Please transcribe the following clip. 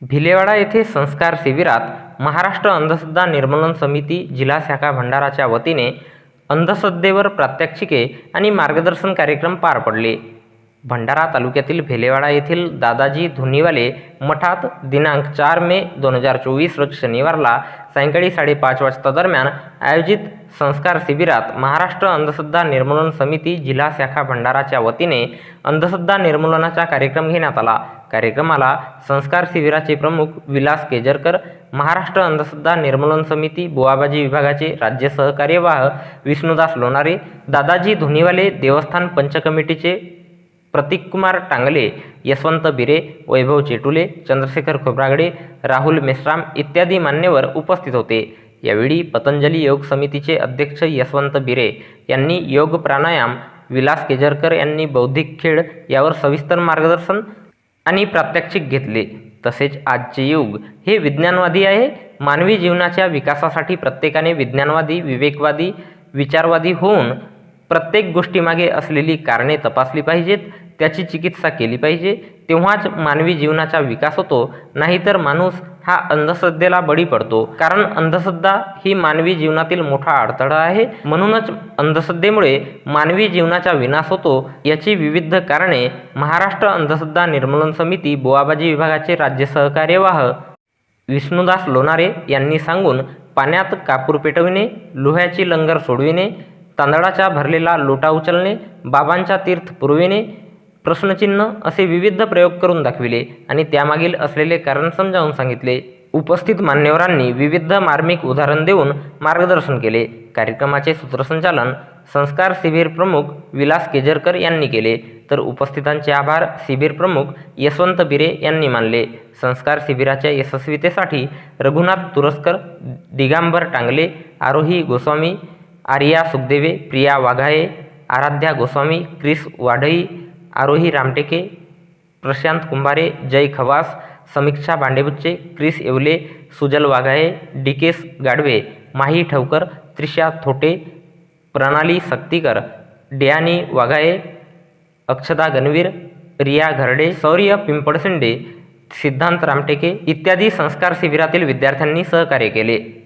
भिलेवाडा येथे संस्कार शिबिरात महाराष्ट्र अंधश्रद्धा निर्मूलन समिती जिल्हा शाखा भंडाराच्या वतीने अंधश्रद्धेवर प्रात्यक्षिके आणि मार्गदर्शन कार्यक्रम पार पडले. भंडारा तालुक्यातील भिलेवाडा येथील दादाजी धुनीवाले मठात दिनांक 4 मे 2024 रोज शनिवारला सायंकाळी 5:30 वाजता दरम्यान आयोजित संस्कार शिबिरात महाराष्ट्र अंधश्रद्धा निर्मूलन समिती जिल्हा शाखा भंडाराच्या वतीने अंधश्रद्धा निर्मूलनाचा कार्यक्रम घेण्यात आला. कार्यक्रमाला संस्कार शिबिराचे प्रमुख विलास केजरकर, महाराष्ट्र अंधश्रद्धा निर्मूलन समिती बुवाबाजी विभागाचे राज्य सहकार्यवाह विष्णुदास लोणारे, दादाजी धुनीवाले देवस्थान पंच कमिटीचे प्रतीककुमार टांगले, यशवंत बिरे, वैभव चेटुले, चंद्रशेखर खोब्रागडे, राहुल मेश्राम इत्यादी मान्यवर उपस्थित होते. यावेळी पतंजली योग समितीचे अध्यक्ष यशवंत बिरे यांनी योग प्राणायाम, विलास केजरकर यांनी बौद्धिक खेळ यावर सविस्तर मार्गदर्शन आणि प्रात्यक्षिक घेतले. तसेच आजचे युग हे विज्ञानवादी आहे. मानवी जीवनाच्या विकासासाठी प्रत्येकाने विज्ञानवादी, विवेकवादी, विचारवादी होऊन प्रत्येक गोष्टीमागे असलेली कारणे तपासली पाहिजेत, त्याची चिकित्सा केली पाहिजे. तेव्हाच मानवी जीवनाचा विकास होतो. नाहीतर माणूस हा अंधश्रद्धेला बळी पडतो. कारण अंधश्रद्धा ही मानवी जीवनातील मोठा अडथळा आहे. म्हणूनच अंधश्रद्धेमुळे मानवी जीवनाचा विनाश होतो. याची विविध कारणे महाराष्ट्र अंधश्रद्धा निर्मूलन समिती बुवाबाजी विभागाचे राज्य सहकार्यवाह विष्णुदास लोणारे यांनी सांगून पाण्यात कापूर पेटविणे, लोह्याची लंगर सोडविणे, तांदळाचा भरलेला लोटा उचलणे, बाबांचा तीर्थ पुरविणे, प्रश्नचिन्ह असे विविध प्रयोग करून दाखविले आणि त्यामागील असलेले कारण समजावून सांगितले. उपस्थित मान्यवरांनी विविध मार्मिक उदाहरण देऊन मार्गदर्शन केले. कार्यक्रमाचे सूत्रसंचालन संस्कार शिबिर प्रमुख विलास केजरकर यांनी केले, तर उपस्थितांचे आभार शिबिर प्रमुख यशवंत बिरे यांनी मानले. संस्कार शिबिराच्या यशस्वीतेसाठी रघुनाथ तुरस्कर, दिगांबर टांगले, आरोही गोस्वामी, आर्या सुखदेवे, प्रिया वाघाये, आराध्या गोस्वामी, क्रिस वाढई, आरोही रामटेके, प्रशांत कुंभारे, जय खवास, समीक्षा भांडेबुच्चे, क्रिस येवले, सुजल वाघाये, डिकेश गाडवे, माही ठवकर, त्रिशा थोटे, प्रणाली सक्तीकर, डियानी वाघाये, अक्षदा गणवीर, रिया घरडे, शौर्य पिंपळशिंडे, सिद्धांत रामटेके इत्यादी संस्कार शिबिरातील विद्यार्थ्यांनी सहकार्य केले.